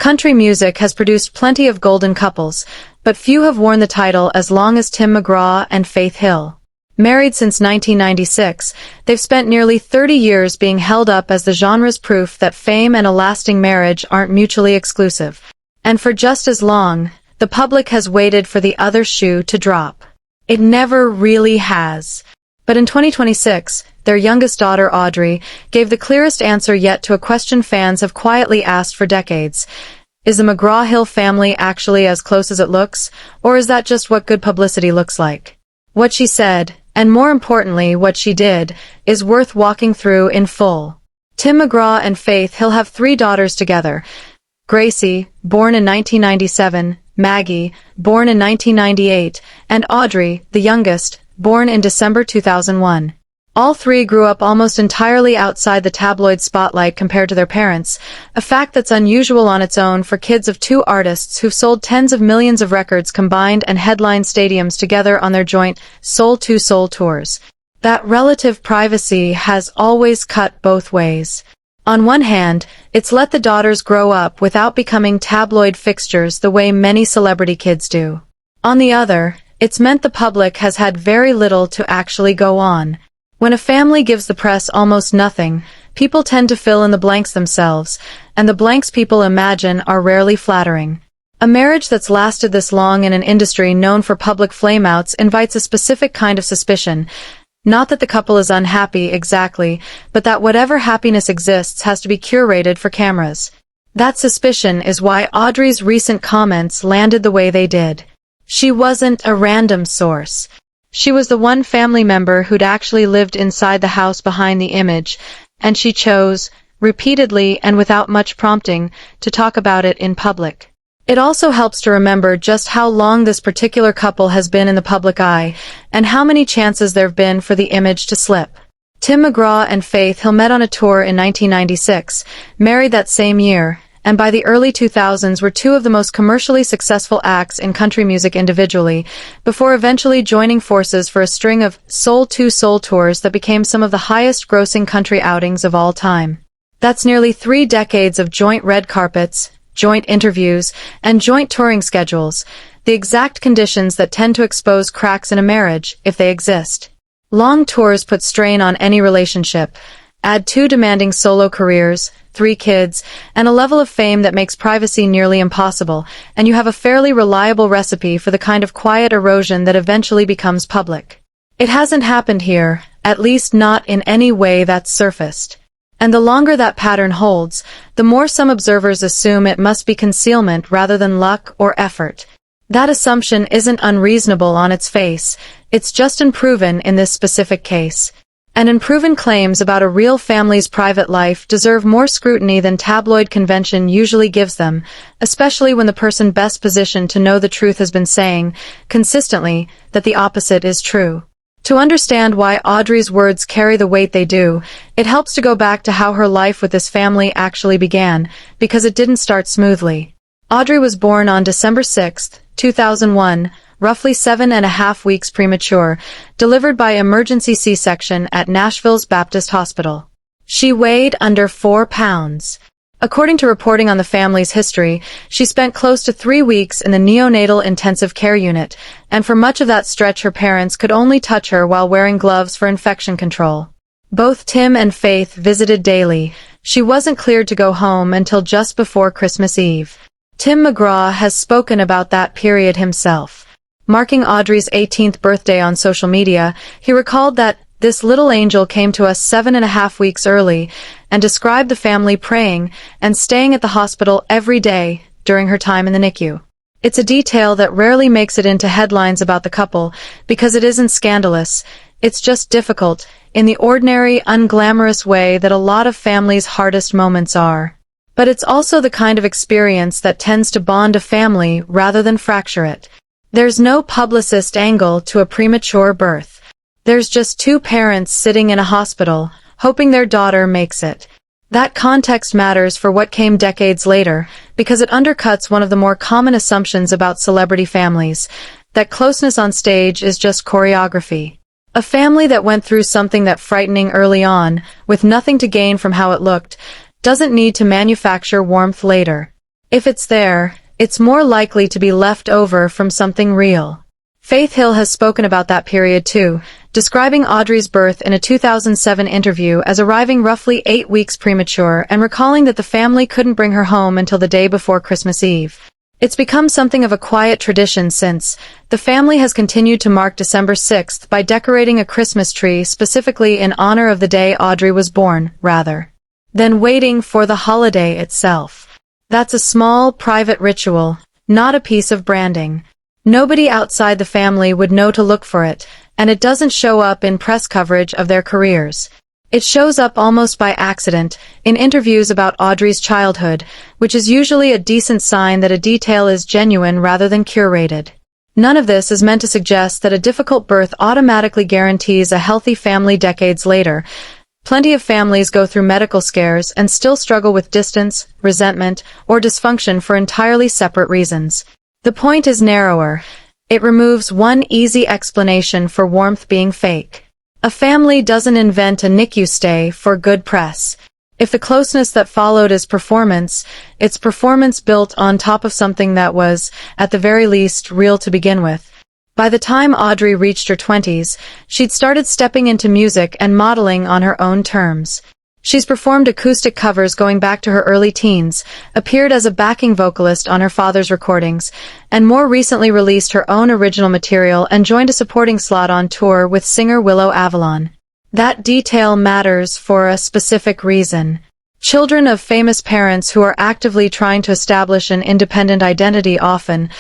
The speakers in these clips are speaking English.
Country music has produced plenty of golden couples, but few have worn the title as long as Tim McGraw and Faith Hill. Married since 1996, they've spent nearly 30 years being held up as the genre's proof that fame and a lasting marriage aren't mutually exclusive. And for just as long, the public has waited for the other shoe to drop. It never really has. But in 2026, their youngest daughter, Audrey, gave the clearest answer yet to a question fans have quietly asked for decades. Is the McGraw-Hill family actually as close as it looks, or is that just what good publicity looks like? What she said, and more importantly, what she did, is worth walking through in full. Tim McGraw and Faith Hill have 3 daughters together. Gracie, born in 1997, Maggie, born in 1998, and Audrey, the youngest, born in December 2001. All 3 grew up almost entirely outside the tabloid spotlight compared to their parents, a fact that's unusual on its own for kids of 2 artists who've sold tens of millions of records combined and headlined stadiums together on their joint Soul to Soul tours. That relative privacy has always cut both ways. On one hand, it's let the daughters grow up without becoming tabloid fixtures the way many celebrity kids do. On the other, it's meant the public has had very little to actually go on. When a family gives the press almost nothing, people tend to fill in the blanks themselves, and the blanks people imagine are rarely flattering. A marriage that's lasted this long in an industry known for public flameouts invites a specific kind of suspicion. Not that the couple is unhappy exactly, but that whatever happiness exists has to be curated for cameras. That suspicion is why Audrey's recent comments landed the way they did. She wasn't a random source. She was the one family member who'd actually lived inside the house behind the image, and she chose, repeatedly and without much prompting, to talk about it in public. It also helps to remember just how long this particular couple has been in the public eye, and how many chances there've been for the image to slip. Tim McGraw and Faith Hill met on a tour in 1996, married that same year, and by the early 2000s were 2 of the most commercially successful acts in country music individually, before eventually joining forces for a string of Soul to Soul tours that became some of the highest-grossing country outings of all time. That's nearly 3 decades of joint red carpets, joint interviews, and joint touring schedules, the exact conditions that tend to expose cracks in a marriage, if they exist. Long tours put strain on any relationship. Add 2 demanding solo careers, 3 kids, and a level of fame that makes privacy nearly impossible, and you have a fairly reliable recipe for the kind of quiet erosion that eventually becomes public. It hasn't happened here, at least not in any way that's surfaced. And the longer that pattern holds, the more some observers assume it must be concealment rather than luck or effort. That assumption isn't unreasonable on its face, it's just unproven in this specific case. And unproven claims about a real family's private life deserve more scrutiny than tabloid convention usually gives them, especially when the person best positioned to know the truth has been saying, consistently, that the opposite is true. To understand why Audrey's words carry the weight they do, it helps to go back to how her life with this family actually began, because it didn't start smoothly. Audrey was born on December 6, 2001, roughly 7.5 weeks premature, delivered by emergency C-section at Nashville's Baptist Hospital. She weighed under 4 pounds. According to reporting on the family's history, she spent close to 3 weeks in the neonatal intensive care unit, and for much of that stretch her parents could only touch her while wearing gloves for infection control. Both Tim and Faith visited daily. She wasn't cleared to go home until just before Christmas Eve. Tim McGraw has spoken about that period himself. Marking Audrey's 18th birthday on social media, he recalled that this little angel came to us 7.5 weeks early, and described the family praying and staying at the hospital every day during her time in the NICU. It's a detail that rarely makes it into headlines about the couple, because it isn't scandalous, it's just difficult, in the ordinary, unglamorous way that a lot of families' hardest moments are. But it's also the kind of experience that tends to bond a family rather than fracture it. There's no publicist angle to a premature birth. There's just 2 parents sitting in a hospital, hoping their daughter makes it. That context matters for what came decades later, because it undercuts one of the more common assumptions about celebrity families, that closeness on stage is just choreography. A family that went through something that frightening early on, with nothing to gain from how it looked, doesn't need to manufacture warmth later. If it's there, it's more likely to be left over from something real. Faith Hill has spoken about that period too, describing Audrey's birth in a 2007 interview as arriving roughly 8 weeks premature and recalling that the family couldn't bring her home until the day before Christmas Eve. It's become something of a quiet tradition since. The family has continued to mark December 6th by decorating a Christmas tree specifically in honor of the day Audrey was born, rather than waiting for the holiday itself. That's a small, private ritual, not a piece of branding. Nobody outside the family would know to look for it, and it doesn't show up in press coverage of their careers. It shows up almost by accident, in interviews about Audrey's childhood, which is usually a decent sign that a detail is genuine rather than curated. None of this is meant to suggest that a difficult birth automatically guarantees a healthy family decades later. Plenty of families go through medical scares and still struggle with distance, resentment, or dysfunction for entirely separate reasons. The point is narrower. It removes one easy explanation for warmth being fake. A family doesn't invent a NICU stay for good press. If the closeness that followed is performance, it's performance built on top of something that was, at the very least, real to begin with. By the time Audrey reached her 20s, she'd started stepping into music and modeling on her own terms. She's performed acoustic covers going back to her early teens, appeared as a backing vocalist on her father's recordings, and more recently released her own original material and joined a supporting slot on tour with singer Willow Avalon. That detail matters for a specific reason. Children of famous parents who are actively trying to establish an independent identity often,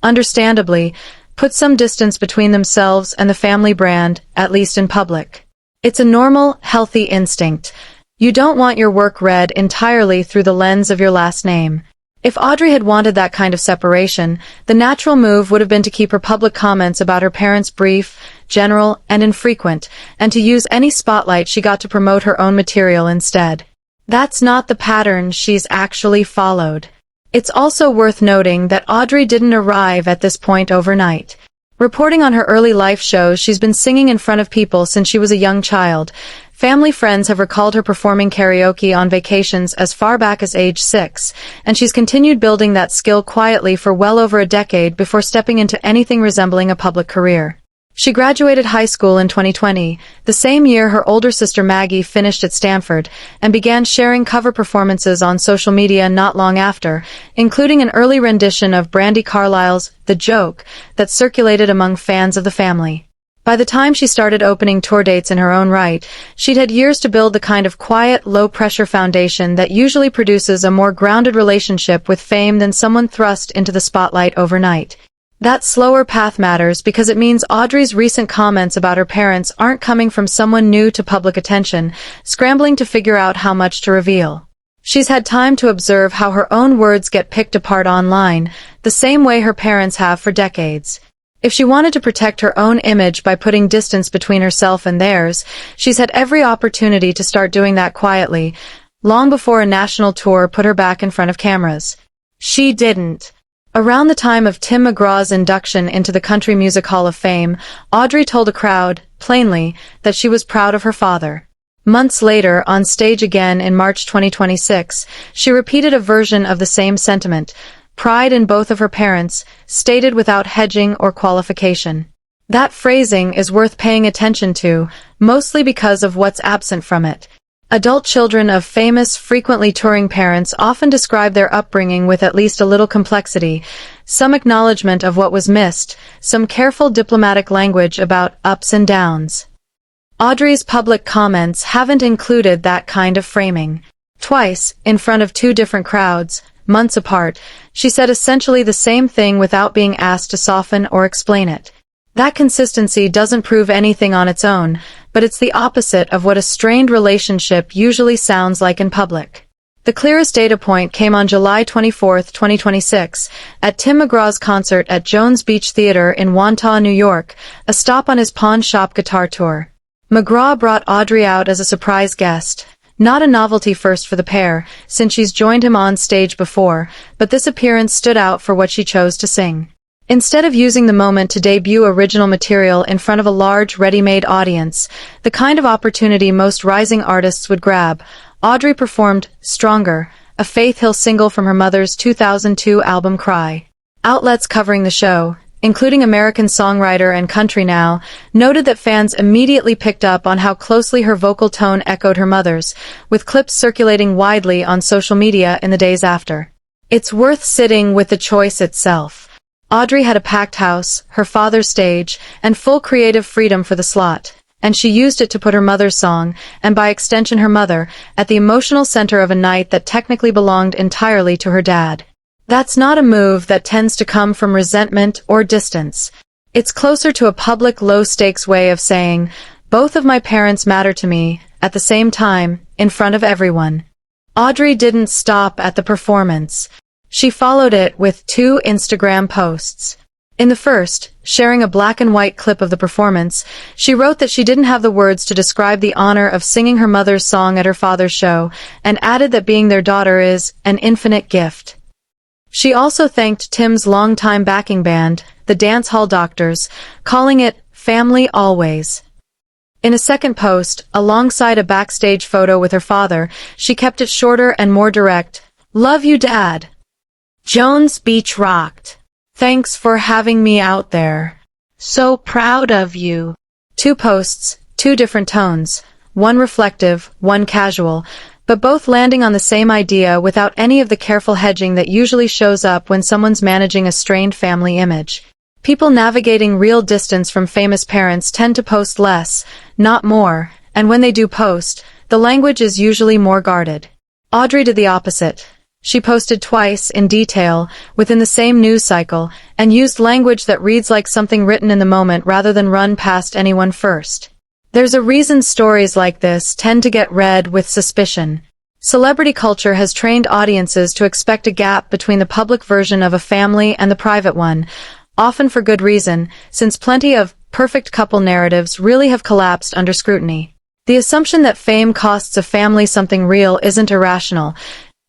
understandably, put some distance between themselves and the family brand, at least in public. It's a normal, healthy instinct. You don't want your work read entirely through the lens of your last name. If Audrey had wanted that kind of separation, the natural move would have been to keep her public comments about her parents brief, general, and infrequent, and to use any spotlight she got to promote her own material instead. That's not the pattern she's actually followed. It's also worth noting that Audrey didn't arrive at this point overnight. Reporting on her early life shows, she's been singing in front of people since she was a young child. Family friends have recalled her performing karaoke on vacations as far back as age 6, and she's continued building that skill quietly for well over a decade before stepping into anything resembling a public career. She graduated high school in 2020, the same year her older sister Maggie finished at Stanford, and began sharing cover performances on social media not long after, including an early rendition of Brandi Carlile's The Joke that circulated among fans of the family. By the time she started opening tour dates in her own right, she'd had years to build the kind of quiet, low-pressure foundation that usually produces a more grounded relationship with fame than someone thrust into the spotlight overnight. That slower path matters because it means Audrey's recent comments about her parents aren't coming from someone new to public attention, scrambling to figure out how much to reveal. She's had time to observe how her own words get picked apart online, the same way her parents have for decades. If she wanted to protect her own image by putting distance between herself and theirs, she's had every opportunity to start doing that quietly, long before a national tour put her back in front of cameras. She didn't. Around the time of Tim McGraw's induction into the Country Music Hall of Fame, Audrey told a crowd, plainly, that she was proud of her father. Months later, on stage again in March 2026, she repeated a version of the same sentiment, pride in both of her parents, stated without hedging or qualification. That phrasing is worth paying attention to, mostly because of what's absent from it. Adult children of famous, frequently touring parents often describe their upbringing with at least a little complexity, some acknowledgement of what was missed, some careful diplomatic language about ups and downs. Audrey's public comments haven't included that kind of framing. Twice, in front of two different crowds, months apart, she said essentially the same thing without being asked to soften or explain it. That consistency doesn't prove anything on its own, but it's the opposite of what a strained relationship usually sounds like in public. The clearest data point came on July 24, 2026, at Tim McGraw's concert at Jones Beach Theater in Wantagh, New York, a stop on his pawn shop guitar tour. McGraw brought Audrey out as a surprise guest. Not a novelty first for the pair, since she's joined him on stage before, but this appearance stood out for what she chose to sing. Instead of using the moment to debut original material in front of a large, ready-made audience, the kind of opportunity most rising artists would grab, Audrey performed Stronger, a Faith Hill single from her mother's 2002 album Cry. Outlets covering the show, including American Songwriter and Country Now, noted that fans immediately picked up on how closely her vocal tone echoed her mother's, with clips circulating widely on social media in the days after. It's worth sitting with the choice itself. Audrey had a packed house, her father's stage, and full creative freedom for the slot, and she used it to put her mother's song, and by extension her mother, at the emotional center of a night that technically belonged entirely to her dad. That's not a move that tends to come from resentment or distance. It's closer to a public low-stakes way of saying, both of my parents matter to me, at the same time, in front of everyone. Audrey didn't stop at the performance. She followed it with 2 Instagram posts. In the first, sharing a black and white clip of the performance, she wrote that she didn't have the words to describe the honor of singing her mother's song at her father's show, and added that being their daughter is an infinite gift. She also thanked Tim's longtime backing band, the Dance Hall Doctors, calling it family always. In a second post, alongside a backstage photo with her father, she kept it shorter and more direct. Love you, Dad. Jones Beach rocked. Thanks for having me out there. So proud of you. 2 posts, 2 different tones, one reflective, one casual, but both landing on the same idea without any of the careful hedging that usually shows up when someone's managing a strained family image. People navigating real distance from famous parents tend to post less, not more, and when they do post, the language is usually more guarded. Audrey did the opposite. She posted twice, in detail, within the same news cycle, and used language that reads like something written in the moment rather than run past anyone first. There's a reason stories like this tend to get read with suspicion. Celebrity culture has trained audiences to expect a gap between the public version of a family and the private one, often for good reason, since plenty of perfect couple narratives really have collapsed under scrutiny. The assumption that fame costs a family something real isn't irrational.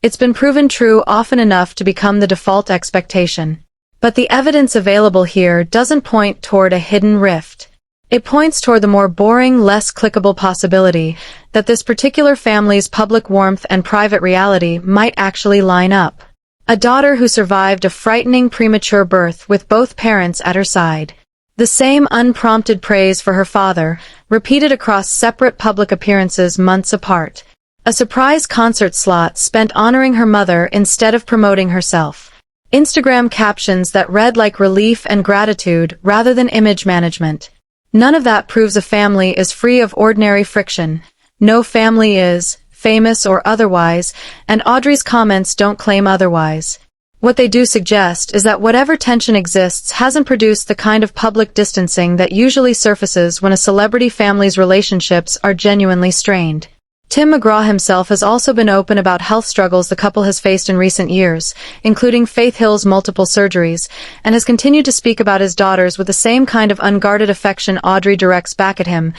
It's been proven true often enough to become the default expectation. But the evidence available here doesn't point toward a hidden rift. It points toward the more boring, less clickable possibility that this particular family's public warmth and private reality might actually line up. A daughter who survived a frightening premature birth with both parents at her side. The same unprompted praise for her father, repeated across separate public appearances months apart. A surprise concert slot spent honoring her mother instead of promoting herself. Instagram captions that read like relief and gratitude rather than image management. None of that proves a family is free of ordinary friction. No family is, famous or otherwise, and Audrey's comments don't claim otherwise. What they do suggest is that whatever tension exists hasn't produced the kind of public distancing that usually surfaces when a celebrity family's relationships are genuinely strained. Tim McGraw himself has also been open about health struggles the couple has faced in recent years, including Faith Hill's multiple surgeries, and has continued to speak about his daughters with the same kind of unguarded affection Audrey directs back at him,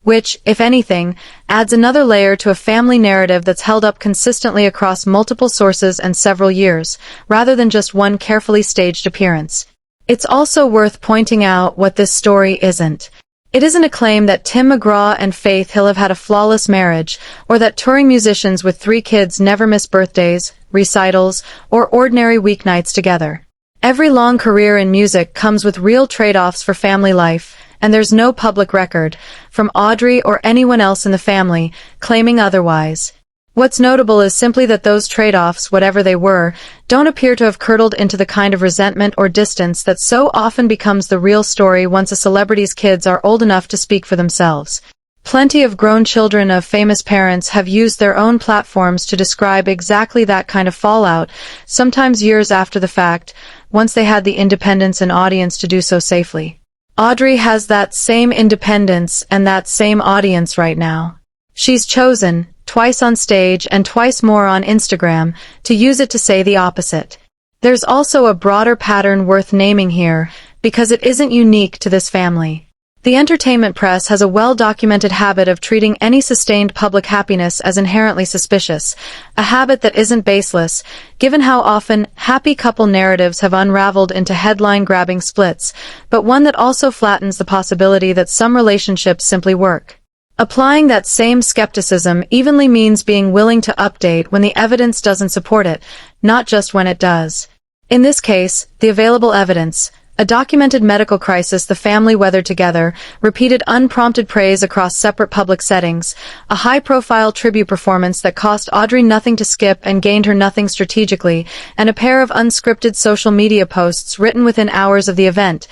which, if anything, adds another layer to a family narrative that's held up consistently across multiple sources and several years, rather than just one carefully staged appearance. It's also worth pointing out what this story isn't. It isn't a claim that Tim McGraw and Faith Hill have had a flawless marriage, or that touring musicians with 3 kids never miss birthdays, recitals, or ordinary weeknights together. Every long career in music comes with real trade-offs for family life, and there's no public record, from Audrey or anyone else in the family, claiming otherwise. What's notable is simply that those trade-offs, whatever they were, don't appear to have curdled into the kind of resentment or distance that so often becomes the real story once a celebrity's kids are old enough to speak for themselves. Plenty of grown children of famous parents have used their own platforms to describe exactly that kind of fallout, sometimes years after the fact, once they had the independence and audience to do so safely. Audrey has that same independence and that same audience right now. She's chosen, twice on stage and twice more on Instagram, to use it to say the opposite. There's also a broader pattern worth naming here, because it isn't unique to this family. The entertainment press has a well-documented habit of treating any sustained public happiness as inherently suspicious, a habit that isn't baseless, given how often happy couple narratives have unraveled into headline-grabbing splits, but one that also flattens the possibility that some relationships simply work. Applying that same skepticism evenly means being willing to update when the evidence doesn't support it, not just when it does. In this case, the available evidence, a documented medical crisis the family weathered together, repeated unprompted praise across separate public settings, a high-profile tribute performance that cost Audrey nothing to skip and gained her nothing strategically, and a pair of unscripted social media posts written within hours of the event,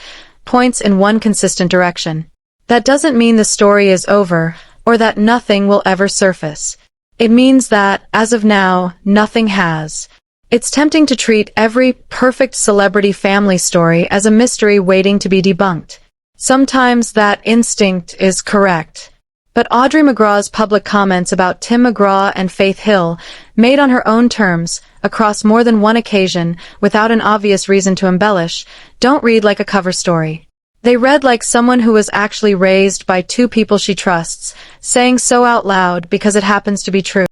points in one consistent direction. That doesn't mean the story is over, or that nothing will ever surface. It means that, as of now, nothing has. It's tempting to treat every perfect celebrity family story as a mystery waiting to be debunked. Sometimes that instinct is correct. But Audrey McGraw's public comments about Tim McGraw and Faith Hill, made on her own terms, across more than one occasion, without an obvious reason to embellish, don't read like a cover story. They read like someone who was actually raised by two people she trusts, saying so out loud because it happens to be true.